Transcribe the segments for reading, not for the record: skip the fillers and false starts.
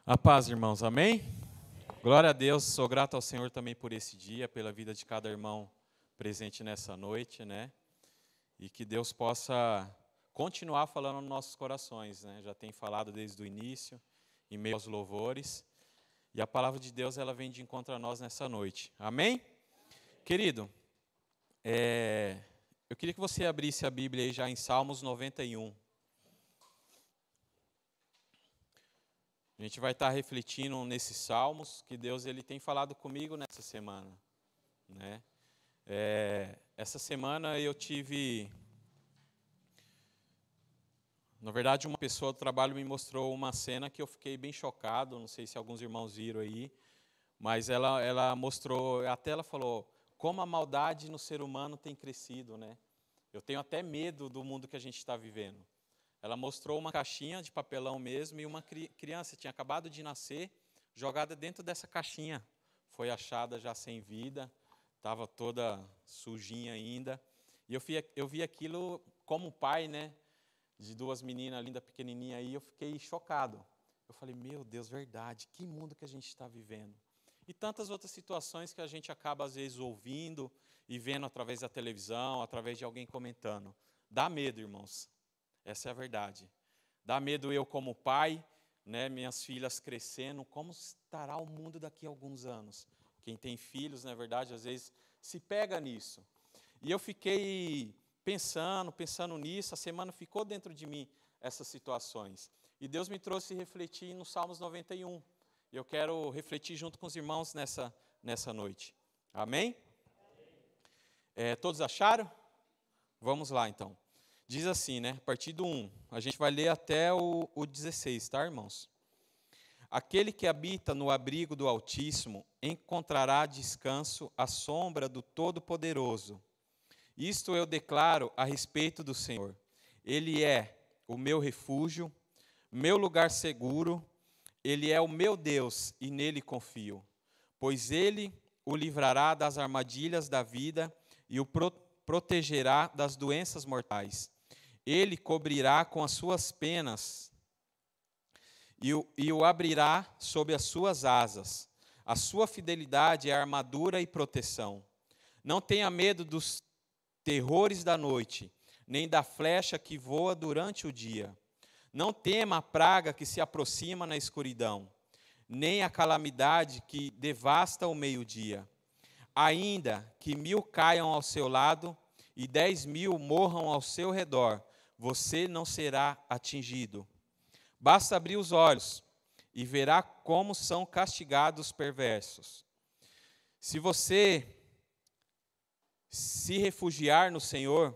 A paz, irmãos, amém? Glória a Deus, sou grato ao Senhor também por esse dia, pela vida de cada irmão presente nessa noite, né? E que Deus possa continuar falando nos nossos corações, né? Já tem falado desde o início, em meio aos louvores. E a palavra de Deus, ela vem de encontro a nós nessa noite. Amém? Querido, eu queria que você abrisse a Bíblia aí já em Salmos 91. A gente vai estar refletindo nesses salmos que Deus ele tem falado comigo nessa semana, né? Essa semana eu tive, na verdade, uma pessoa do trabalho me mostrou uma cena que eu fiquei bem chocado. Não sei se alguns irmãos viram aí, mas ela mostrou, até ela falou como a maldade no ser humano tem crescido, né? Eu tenho até medo do mundo que a gente está vivendo. Ela mostrou uma caixinha de papelão mesmo e uma criança tinha acabado de nascer, jogada dentro dessa caixinha. Foi achada já sem vida, estava toda sujinha ainda. E eu vi aquilo como pai, né, de duas meninas lindas, pequenininhas aí, eu fiquei chocado. Eu falei, meu Deus, verdade, que mundo que a gente está vivendo. E tantas outras situações que a gente acaba, às vezes, ouvindo e vendo através da televisão, através de alguém comentando. Dá medo, irmãos. Essa é a verdade. Dá medo eu como pai, né, minhas filhas crescendo, como estará o mundo daqui a alguns anos? Quem tem filhos, na verdade, às vezes se pega nisso. E eu fiquei pensando nisso, a semana ficou dentro de mim essas situações. E Deus me trouxe refletir no Salmos 91. Eu quero refletir junto com os irmãos nessa noite. Amém? Todos acharam? Vamos lá, então. Diz assim, né? A partir do 1, a gente vai ler até o 16, tá, irmãos? Aquele que habita no abrigo do Altíssimo encontrará descanso à sombra do Todo-Poderoso. Isto eu declaro a respeito do Senhor. Ele é o meu refúgio, meu lugar seguro, Ele é o meu Deus e nele confio. Pois Ele o livrará das armadilhas da vida e o protegerá das doenças mortais. Ele cobrirá com as suas penas e o abrirá sob as suas asas. A sua fidelidade é armadura e proteção. Não tenha medo dos terrores da noite, nem da flecha que voa durante o dia. Não tema a praga que se aproxima na escuridão, nem a calamidade que devasta o meio-dia. Ainda que 1000 caiam ao seu lado e 10.000 morram ao seu redor, você não será atingido. Basta abrir os olhos e verá como são castigados os perversos. Se você se refugiar no Senhor,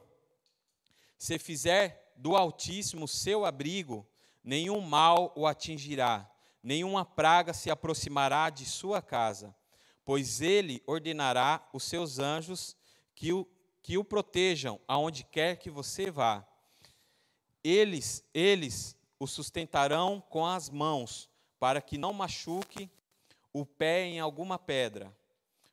se fizer do Altíssimo seu abrigo, nenhum mal o atingirá, nenhuma praga se aproximará de sua casa, pois Ele ordenará os seus anjos que o protejam aonde quer que você vá. Eles o sustentarão com as mãos, para que não machuque o pé em alguma pedra.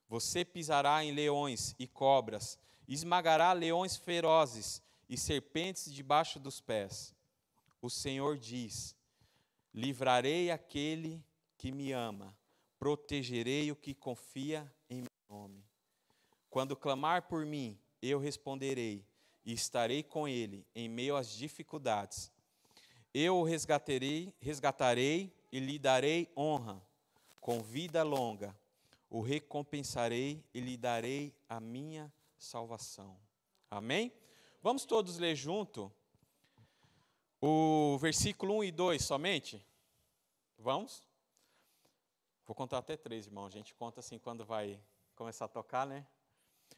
Você pisará em leões e cobras, esmagará leões ferozes e serpentes debaixo dos pés. O Senhor diz: livrarei aquele que me ama, protegerei o que confia em meu nome. Quando clamar por mim, eu responderei, e estarei com ele em meio às dificuldades. Eu o resgatarei e lhe darei honra. Com vida longa, o recompensarei e lhe darei a minha salvação. Amém? Vamos todos ler junto o versículo 1 e 2 somente? Vamos? Vou contar até 3, irmão. A gente conta assim quando vai começar a tocar, né?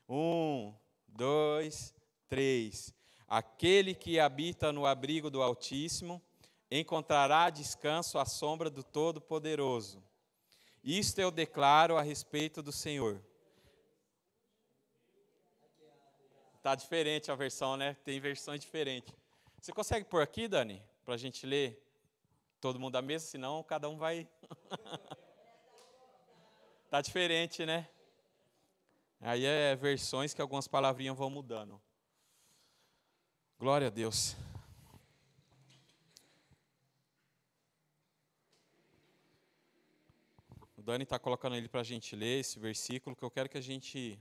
1, 2, 3. Aquele que habita no abrigo do Altíssimo encontrará descanso à sombra do Todo-Poderoso. Isto eu declaro a respeito do Senhor. Está diferente a versão, né? Tem versões diferentes. Você consegue pôr aqui, Dani? Para a gente ler todo mundo à mesa, senão cada um vai... Está diferente, né? Aí é versões que algumas palavrinhas vão mudando. Glória a Deus. Dani está colocando ele para a gente ler, esse versículo, que eu quero que a gente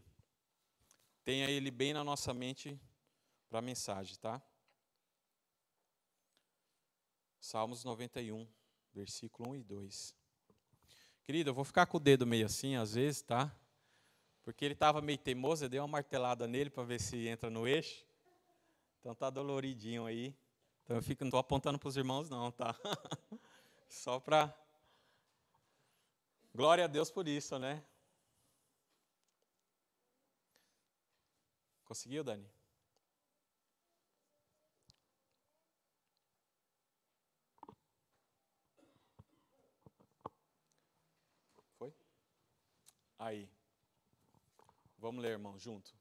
tenha ele bem na nossa mente para a mensagem, tá? Salmos 91, versículo 1 e 2. Querido, eu vou ficar com o dedo meio assim, às vezes, tá? Porque ele estava meio teimoso, eu dei uma martelada nele para ver se entra no eixo. Então tá doloridinho aí. Então eu fico, não estou apontando para os irmãos não, tá? Só para... Glória a Deus por isso, né? Conseguiu, Dani? Foi? Aí. Vamos ler, irmão, junto.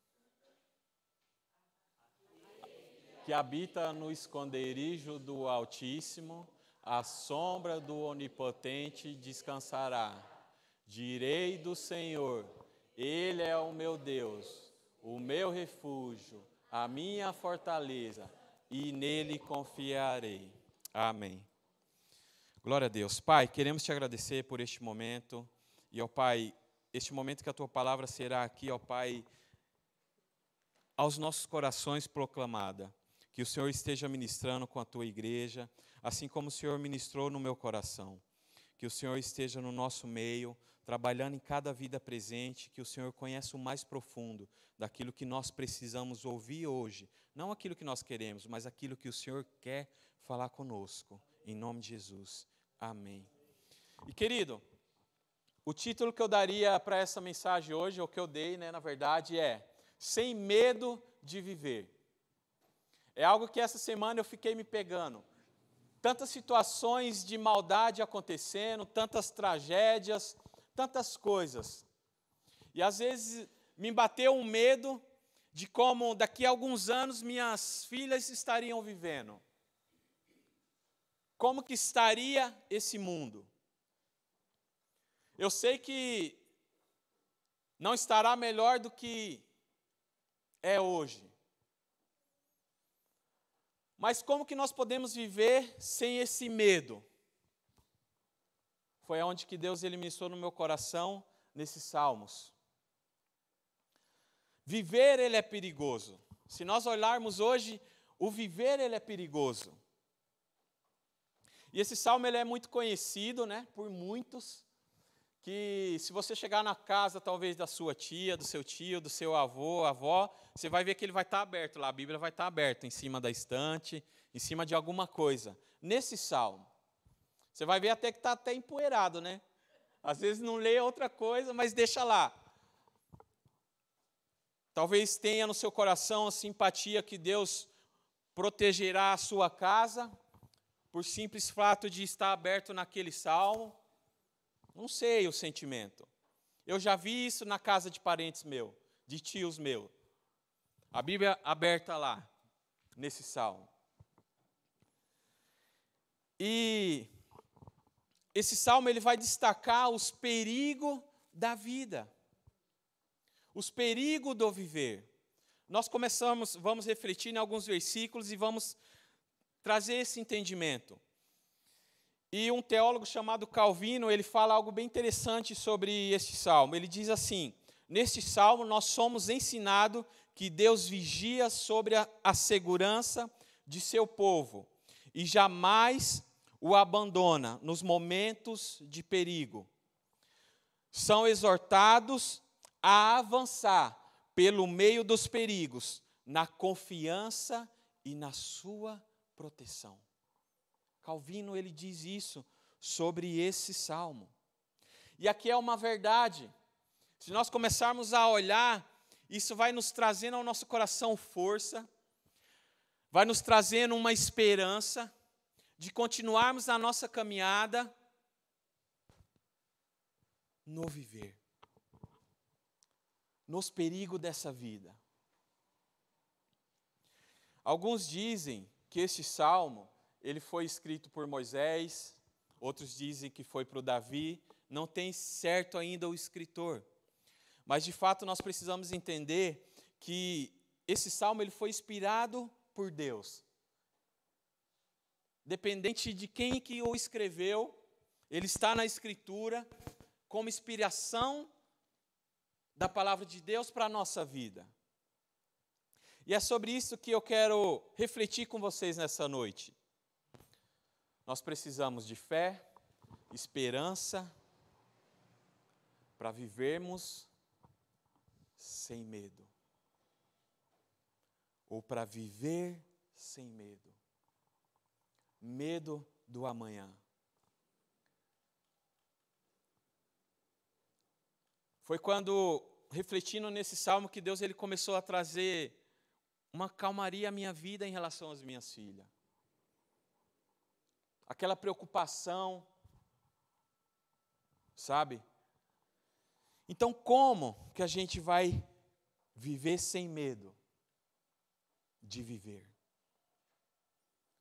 Que habita no esconderijo do Altíssimo, à sombra do Onipotente descansará. Direi do Senhor, Ele é o meu Deus, o meu refúgio, a minha fortaleza, e nele confiarei. Amém. Glória a Deus. Pai, queremos te agradecer por este momento. E, ó Pai, este momento que a Tua palavra será aqui, ó Pai, aos nossos corações proclamada. Que o Senhor esteja ministrando com a Tua igreja, assim como o Senhor ministrou no meu coração. Que o Senhor esteja no nosso meio, trabalhando em cada vida presente, que o Senhor conheça o mais profundo daquilo que nós precisamos ouvir hoje. Não aquilo que nós queremos, mas aquilo que o Senhor quer falar conosco. Em nome de Jesus. Amém. E querido, o título que eu daria para essa mensagem hoje, ou que eu dei, né, na verdade, é Sem Medo de Viver. É algo que essa semana eu fiquei me pegando. Tantas situações de maldade acontecendo, tantas tragédias, tantas coisas. E às vezes me bateu um medo de como daqui a alguns anos minhas filhas estariam vivendo. Como que estaria esse mundo? Eu sei que não estará melhor do que é hoje. Mas como que nós podemos viver sem esse medo? Foi onde que Deus ministrou no meu coração, nesses salmos. Viver, ele é perigoso. Se nós olharmos hoje, o viver, ele é perigoso. E esse salmo, ele é muito conhecido, né, por muitos, que se você chegar na casa, talvez, da sua tia, do seu tio, do seu avô, avó, você vai ver que ele vai estar aberto lá, a Bíblia vai estar aberta em cima da estante, em cima de alguma coisa. Nesse salmo, você vai ver até que está até empoeirado, né? Às vezes não lê outra coisa, mas deixa lá. Talvez tenha no seu coração a simpatia que Deus protegerá a sua casa, por simples fato de estar aberto naquele salmo. Não sei o sentimento. Eu já vi isso na casa de parentes meus, de tios meus. A Bíblia aberta lá, nesse salmo. E esse salmo ele vai destacar os perigos da vida. Os perigos do viver. Nós vamos refletir em alguns versículos e vamos trazer esse entendimento. E um teólogo chamado Calvino, ele fala algo bem interessante sobre este salmo. Ele diz assim: neste salmo nós somos ensinados que Deus vigia sobre a segurança de seu povo e jamais o abandona nos momentos de perigo. São exortados a avançar pelo meio dos perigos, na confiança e na sua proteção. Calvino, ele diz isso sobre esse salmo. E aqui é uma verdade. Se nós começarmos a olhar, isso vai nos trazendo ao nosso coração força, vai nos trazendo uma esperança de continuarmos a nossa caminhada no viver, nos perigos dessa vida. Alguns dizem que este salmo ele foi escrito por Moisés, outros dizem que foi para o Davi, não tem certo ainda o escritor. Mas, de fato, nós precisamos entender que esse salmo ele foi inspirado por Deus. Dependente de quem que o escreveu, ele está na Escritura, como inspiração da palavra de Deus para a nossa vida. E é sobre isso que eu quero refletir com vocês nessa noite. Nós precisamos de fé, esperança, para vivermos sem medo. Ou para viver sem medo. Medo do amanhã. Foi quando, refletindo nesse salmo, que Deus ele começou a trazer uma calmaria à minha vida em relação às minhas filhas. Aquela preocupação, sabe? Então, como que a gente vai viver sem medo de viver?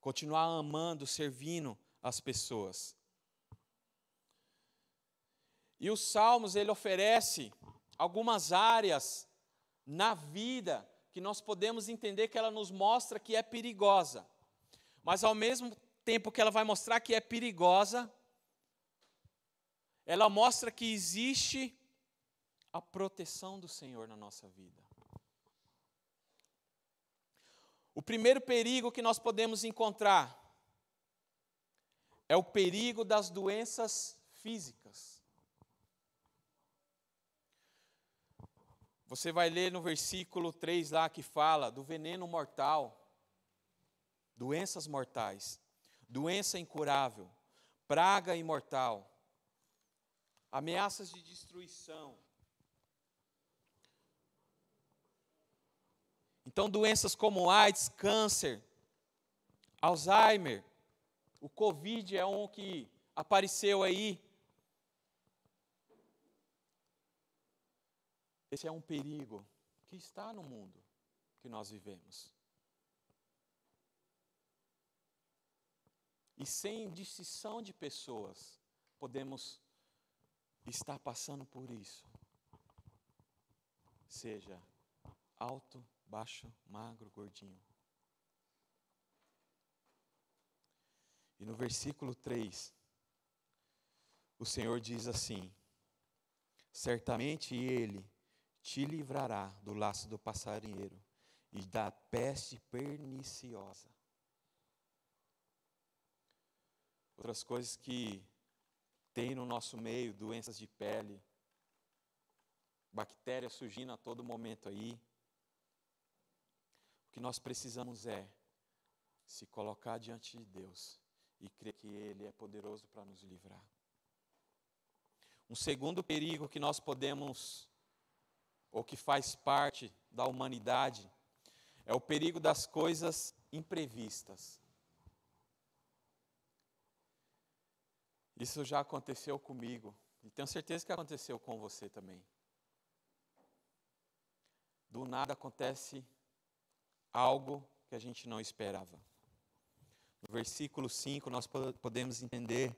Continuar amando, servindo as pessoas. E os Salmos, ele oferece algumas áreas na vida que nós podemos entender que ela nos mostra que é perigosa. Mas ao mesmo tempo que ela vai mostrar que é perigosa, ela mostra que existe a proteção do Senhor na nossa vida. O primeiro perigo que nós podemos encontrar é o perigo das doenças físicas. Você vai ler no versículo 3 lá que fala do veneno mortal, doenças mortais, doença incurável, praga imortal, ameaças de destruição. Então, doenças como AIDS, câncer, Alzheimer, o Covid é um que apareceu aí. Esse é um perigo que está no mundo que nós vivemos. E sem distinção de pessoas, podemos estar passando por isso. Seja alto, baixo, magro, gordinho. E no versículo 3, o Senhor diz assim: certamente Ele te livrará do laço do passarinheiro e da peste perniciosa. Outras coisas que tem no nosso meio, doenças de pele, bactérias surgindo a todo momento aí. O que nós precisamos é se colocar diante de Deus e crer que Ele é poderoso para nos livrar. Um segundo perigo que nós podemos, ou que faz parte da humanidade, é o perigo das coisas imprevistas. Isso já aconteceu comigo, e tenho certeza que aconteceu com você também. Do nada acontece algo que a gente não esperava. No versículo 5 nós podemos entender: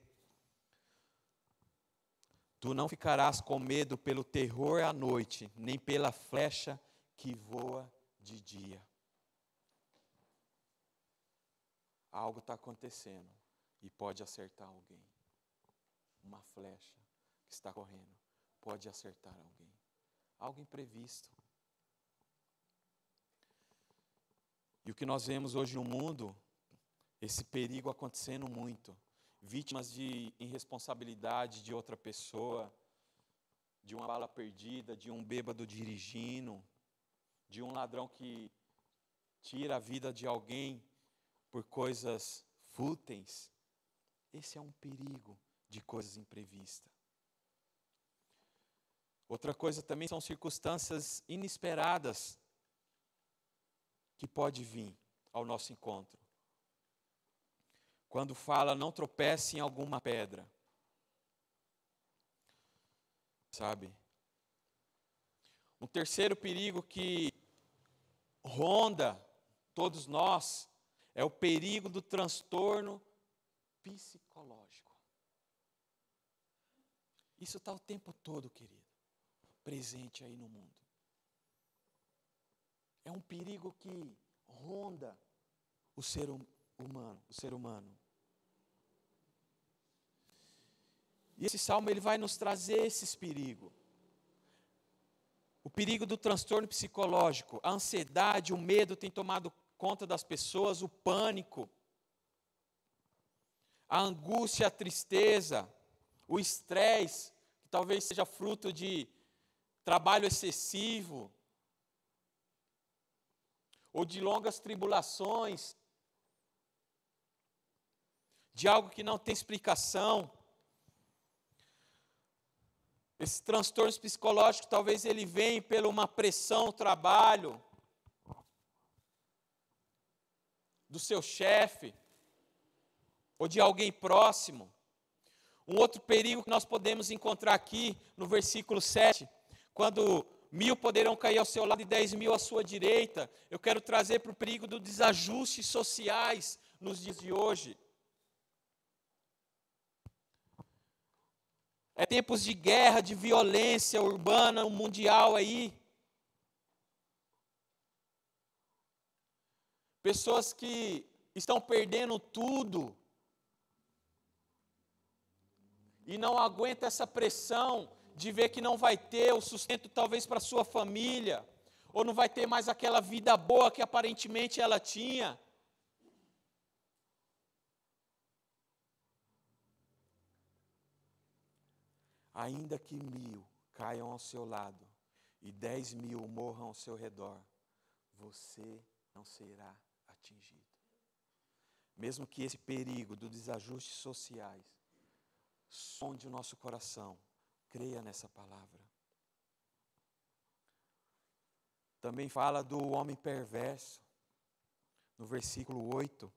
tu não ficarás com medo pelo terror à noite, nem pela flecha que voa de dia. Algo está acontecendo e pode acertar alguém. Uma flecha que está correndo pode acertar alguém. Algo imprevisto. E o que nós vemos hoje no mundo, esse perigo acontecendo muito. Vítimas de irresponsabilidade de outra pessoa, de uma bala perdida, de um bêbado dirigindo, de um ladrão que tira a vida de alguém por coisas fúteis. Esse é um perigo de coisas imprevistas. Outra coisa também são circunstâncias inesperadas que pode vir ao nosso encontro. Quando fala, não tropece em alguma pedra. Sabe? Um terceiro perigo que ronda todos nós é o perigo do transtorno psicológico. Isso está o tempo todo, querido, presente aí no mundo. É um perigo que ronda o ser humano. E esse salmo ele vai nos trazer esses perigos. O perigo do transtorno psicológico, a ansiedade, o medo tem tomado conta das pessoas, o pânico, a angústia, a tristeza, o estresse, que talvez seja fruto de trabalho excessivo, ou de longas tribulações, de algo que não tem explicação. Esses transtornos psicológicos, talvez ele venha pela uma pressão no trabalho, do seu chefe, ou de alguém próximo. Um outro perigo que nós podemos encontrar aqui, no versículo 7, quando 1.000 poderão cair ao seu lado e 10.000 à sua direita, eu quero trazer para o perigo dos desajustes sociais nos dias de hoje. É tempos de guerra, de violência urbana, mundial aí. Pessoas que estão perdendo tudo. E não aguentam essa pressão de ver que não vai ter o sustento talvez para sua família. Ou não vai ter mais aquela vida boa que aparentemente ela tinha. Ainda que 1.000 caiam ao seu lado e 10.000 morram ao seu redor, você não será atingido. Mesmo que esse perigo dos desajustes sociais sonde o nosso coração, creia nessa palavra. Também fala do homem perverso, no versículo 8.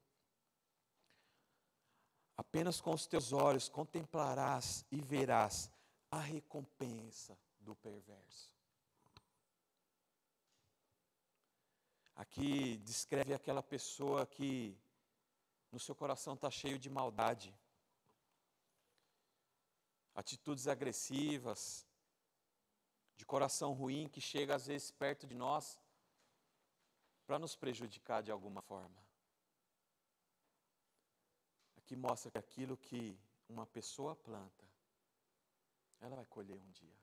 Apenas com os teus olhos contemplarás e verás a recompensa do perverso. Aqui descreve aquela pessoa que no seu coração está cheio de maldade, atitudes agressivas, de coração ruim, que chega às vezes perto de nós para nos prejudicar de alguma forma. Aqui mostra que aquilo que uma pessoa planta, ela vai colher um dia.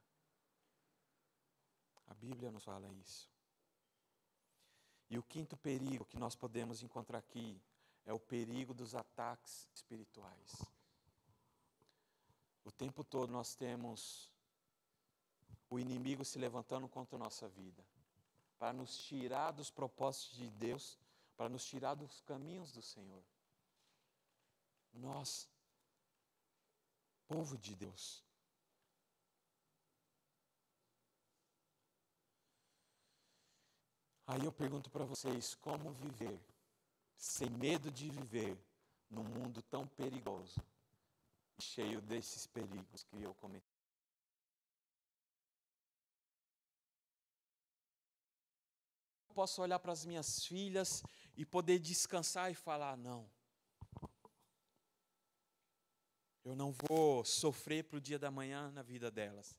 A Bíblia nos fala isso. E o quinto perigo que nós podemos encontrar aqui é o perigo dos ataques espirituais. O tempo todo nós temos o inimigo se levantando contra a nossa vida, para nos tirar dos propósitos de Deus, para nos tirar dos caminhos do Senhor. Nós, povo de Deus, aí eu pergunto para vocês, como viver, sem medo de viver, num mundo tão perigoso, cheio desses perigos que eu comentei? Eu posso olhar para as minhas filhas e poder descansar e falar, não, eu não vou sofrer para o dia da manhã na vida delas.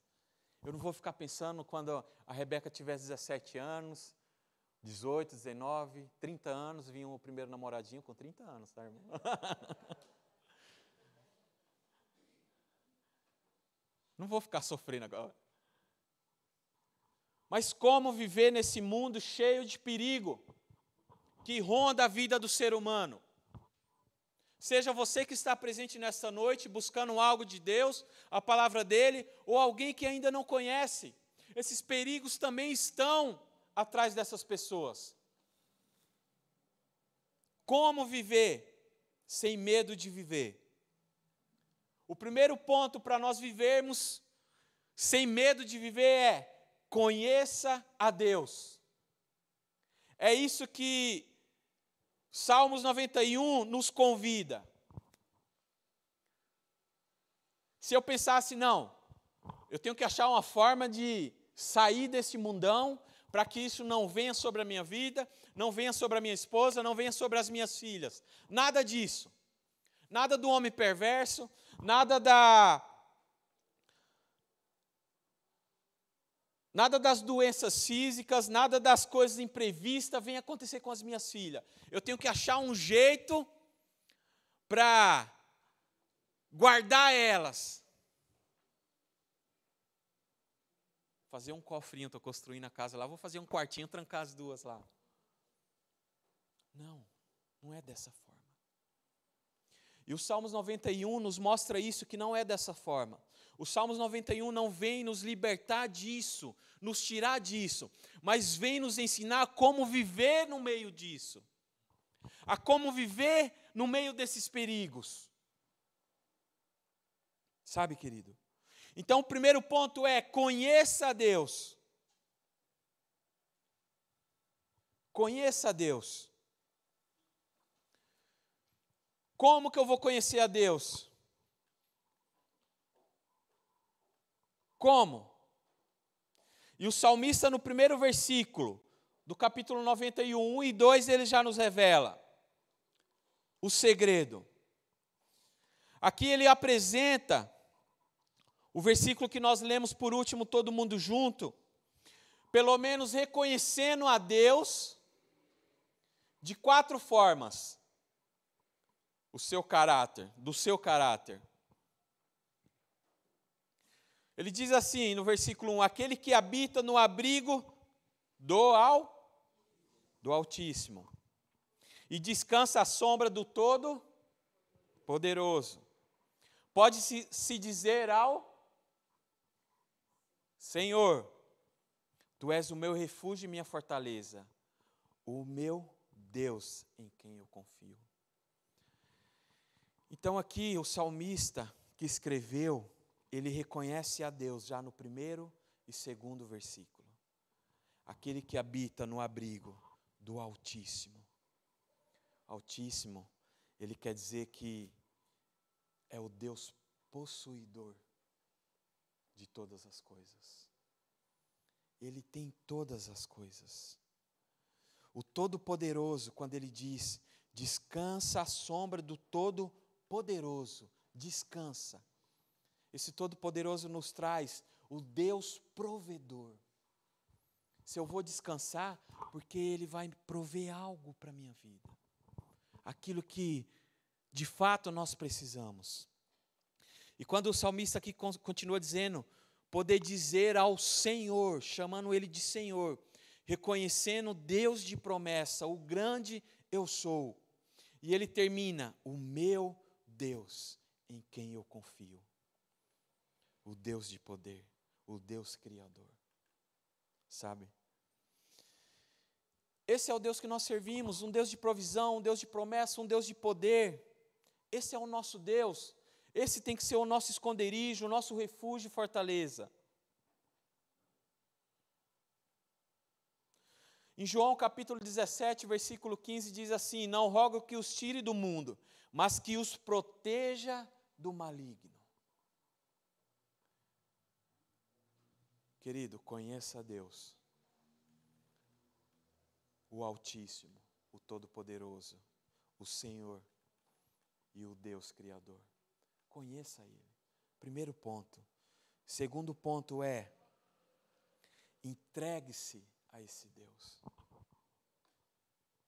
Eu não vou ficar pensando quando a Rebeca tivesse 17 anos, 18, 19, 30 anos, vinha o primeiro namoradinho com 30 anos, tá, irmão? Não vou ficar sofrendo agora. Mas como viver nesse mundo cheio de perigo, que ronda a vida do ser humano? Seja você que está presente nesta noite, buscando algo de Deus, a palavra dele, ou alguém que ainda não conhece, esses perigos também estão atrás dessas pessoas. Como viver sem medo de viver? O primeiro ponto para nós vivermos sem medo de viver é: conheça a Deus. É isso que Salmos 91 nos convida. Se eu pensasse, não, eu tenho que achar uma forma de sair desse mundão, para que isso não venha sobre a minha vida, não venha sobre a minha esposa, não venha sobre as minhas filhas. Nada disso. Nada do homem perverso, nada das doenças físicas, nada das coisas imprevistas vem acontecer com as minhas filhas. Eu tenho que achar um jeito para guardar elas. fazer um cofrinho, estou construindo a casa lá, vou fazer um quartinho, trancar as duas lá. Não, não é dessa forma. E o Salmos 91 nos mostra isso, que não é dessa forma. O Salmos 91 não vem nos libertar disso, nos tirar disso, mas vem nos ensinar como viver no meio disso. A como viver no meio desses perigos. Sabe, querido? Então, o primeiro ponto é: conheça a Deus. Conheça a Deus. Como que eu vou conhecer a Deus? Como? E o salmista, no primeiro versículo do capítulo 91, 1 e 2, ele já nos revela o segredo. Aqui ele apresenta o versículo que nós lemos por último, todo mundo junto, pelo menos reconhecendo a Deus de 4 formas. O seu caráter, do seu caráter. Ele diz assim no versículo 1: aquele que habita no abrigo do Altíssimo e descansa à sombra do Todo-Poderoso. Pode-se dizer ao Senhor: Tu és o meu refúgio e minha fortaleza, o meu Deus em quem eu confio. Então aqui o salmista que escreveu, ele reconhece a Deus já no primeiro e segundo versículo. Aquele que habita no abrigo do Altíssimo. Altíssimo, ele quer dizer que é o Deus possuidor de todas as coisas. Ele tem todas as coisas. O Todo-Poderoso, quando ele diz, descansa à sombra do Todo-Poderoso, descansa. Esse Todo-Poderoso nos traz o Deus provedor. Se eu vou descansar, porque Ele vai prover algo para a minha vida. Aquilo que, de fato, nós precisamos. E quando o salmista aqui continua dizendo, poder dizer ao Senhor, chamando Ele de Senhor, reconhecendo Deus de promessa, o grande eu sou. E ele termina, o meu Deus em quem eu confio. O Deus de poder, o Deus criador. Sabe? Esse é o Deus que nós servimos, um Deus de provisão, um Deus de promessa, um Deus de poder. Esse é o nosso Deus. Esse tem que ser o nosso esconderijo, o nosso refúgio e fortaleza. Em João capítulo 17, versículo 15, diz assim: não rogo que os tire do mundo, mas que os proteja do maligno. Querido, conheça a Deus, o Altíssimo, o Todo-Poderoso, o Senhor e o Deus Criador. Conheça Ele. Primeiro ponto. Segundo ponto é, entregue-se a esse Deus.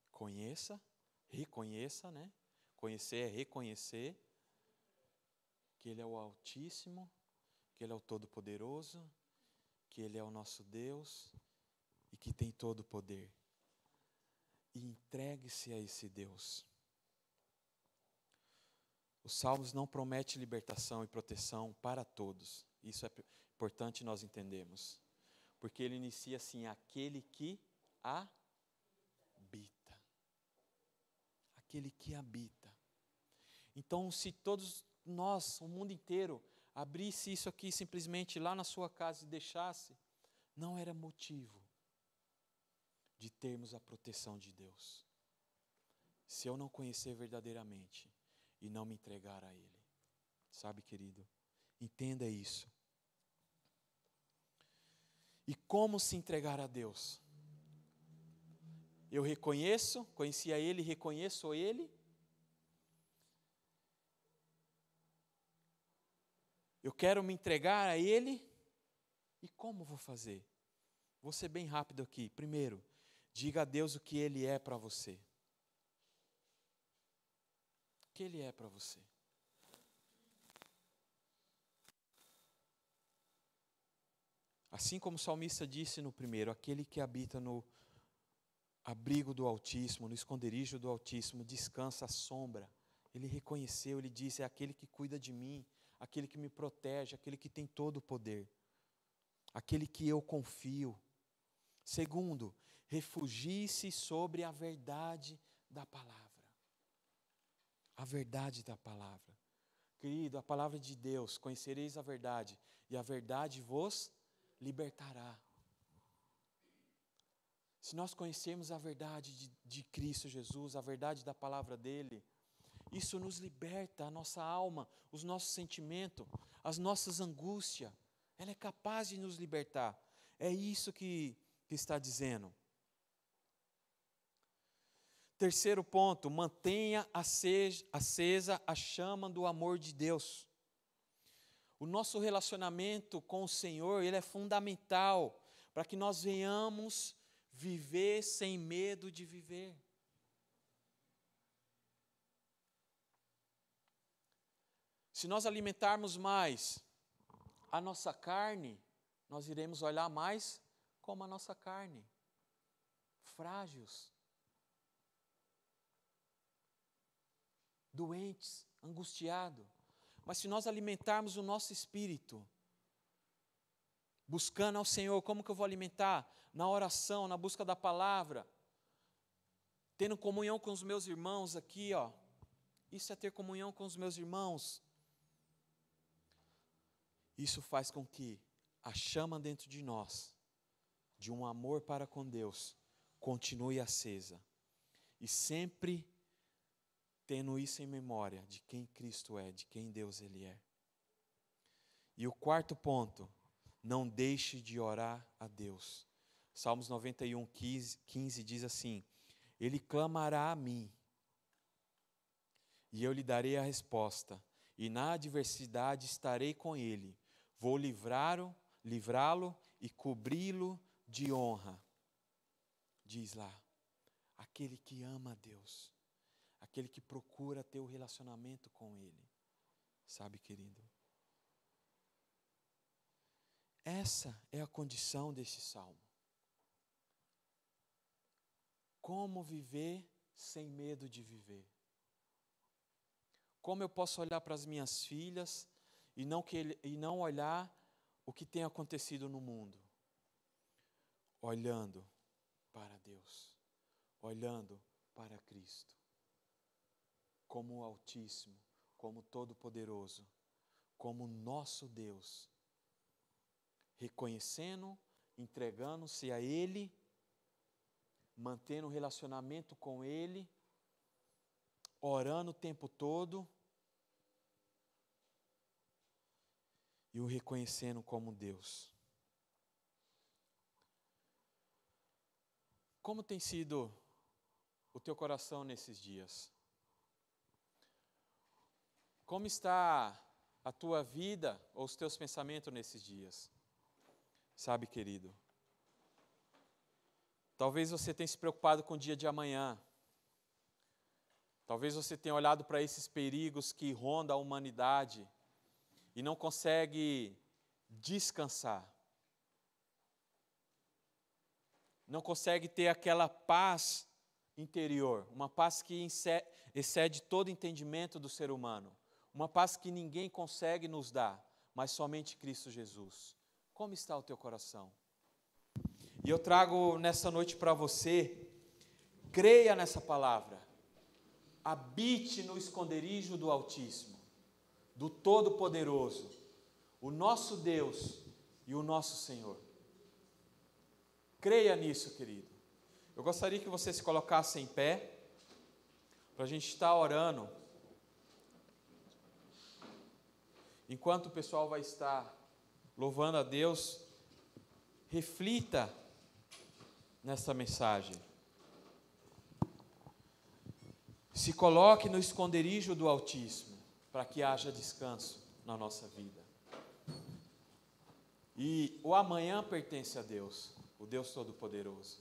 Conheça, reconheça, né? Conhecer é reconhecer que Ele é o Altíssimo, que Ele é o Todo-Poderoso, que Ele é o nosso Deus e que tem todo o poder. E entregue-se a esse Deus. Os Salmos não prometem libertação e proteção para todos. Isso é importante nós entendermos. Porque ele inicia assim, aquele que habita. Aquele que habita. Então, se todos nós, o mundo inteiro, abrisse isso aqui simplesmente lá na sua casa e deixasse, não era motivo de termos a proteção de Deus. Se eu não conhecer verdadeiramente e não me entregar a Ele. Sabe, querido? Entenda isso. E como se entregar a Deus? Eu reconheço, conheci a Ele, reconheço Ele. Eu quero me entregar a Ele. E como vou fazer? Vou ser bem rápido aqui. Primeiro, diga a Deus o que Ele é para você. O que Ele é para você. Assim como o salmista disse no primeiro, aquele que habita no abrigo do Altíssimo, no esconderijo do Altíssimo, descansa à sombra. Ele reconheceu, ele disse, é aquele que cuida de mim, aquele que me protege, aquele que tem todo o poder, aquele que eu confio. Segundo, refugie-se sobre a verdade da palavra. A verdade da palavra. Querido, a palavra de Deus, conhecereis a verdade, e a verdade vos libertará. Se nós conhecermos a verdade de Cristo Jesus, a verdade da palavra dele, isso nos liberta, a nossa alma, os nossos sentimentos, as nossas angústias. Ela é capaz de nos libertar. É isso que está dizendo. Terceiro ponto, mantenha acesa a chama do amor de Deus. O nosso relacionamento com o Senhor, ele é fundamental para que nós venhamos viver sem medo de viver. Se nós alimentarmos mais a nossa carne, nós iremos olhar mais como a nossa carne, frágeis, doentes, angustiados. Mas se nós alimentarmos o nosso espírito, buscando ao Senhor, como que eu vou alimentar? Na oração, na busca da palavra, tendo comunhão com os meus irmãos aqui, ó. Isso é ter comunhão com os meus irmãos. Isso faz com que a chama dentro de nós, de um amor para com Deus, continue acesa. E sempre tendo isso em memória, de quem Cristo é, de quem Deus ele é. E o quarto ponto, não deixe de orar a Deus. Salmos 91, 15 diz assim, Ele clamará a mim, e eu lhe darei a resposta, e na adversidade estarei com ele, vou livrá-lo e cobri-lo de honra. Diz lá, aquele que ama a Deus, aquele que procura ter o relacionamento com ele. Sabe, querido? Essa é a condição desse salmo. Como viver sem medo de viver? Como eu posso olhar para as minhas filhas e não olhar o que tem acontecido no mundo? Olhando para Deus, olhando para Cristo, como o Altíssimo, como Todo-Poderoso, como nosso Deus, reconhecendo, entregando-se a Ele, mantendo um relacionamento com Ele, orando o tempo todo e o reconhecendo como Deus. Como tem sido o teu coração nesses dias? Como está a tua vida ou os teus pensamentos nesses dias? Sabe, querido, talvez você tenha se preocupado com o dia de amanhã. Talvez você tenha olhado para esses perigos que rondam a humanidade e não consegue descansar. Não consegue ter aquela paz interior, uma paz que excede todo entendimento do ser humano. Uma paz que ninguém consegue nos dar, mas somente Cristo Jesus. Como está o teu coração? E eu trago nessa noite para você, creia nessa palavra. Habite no esconderijo do Altíssimo, do Todo-Poderoso, o nosso Deus e o nosso Senhor. Creia nisso, querido. Eu gostaria que você se colocasse em pé, para a gente estar orando. Enquanto o pessoal vai estar louvando a Deus, reflita nessa mensagem. Se coloque no esconderijo do Altíssimo, para que haja descanso na nossa vida. E o amanhã pertence a Deus, o Deus Todo-Poderoso.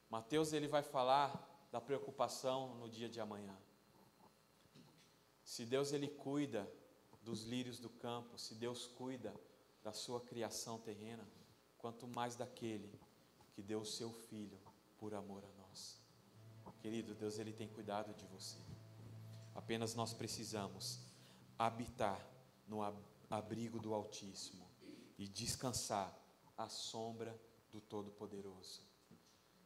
Mateus ele vai falar da preocupação no dia de amanhã. Se Deus ele cuida dos lírios do campo, se Deus cuida da sua criação terrena, quanto mais daquele que deu o seu Filho por amor a nós. Querido, Deus, Ele tem cuidado de você. Apenas nós precisamos habitar no abrigo do Altíssimo e descansar à sombra do Todo-Poderoso.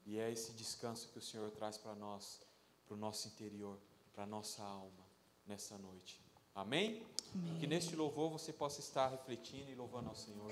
E é esse descanso que o Senhor traz para nós, para o nosso interior, para a nossa alma, nessa noite. Amém? Amém? Que neste louvor você possa estar refletindo e louvando ao Senhor.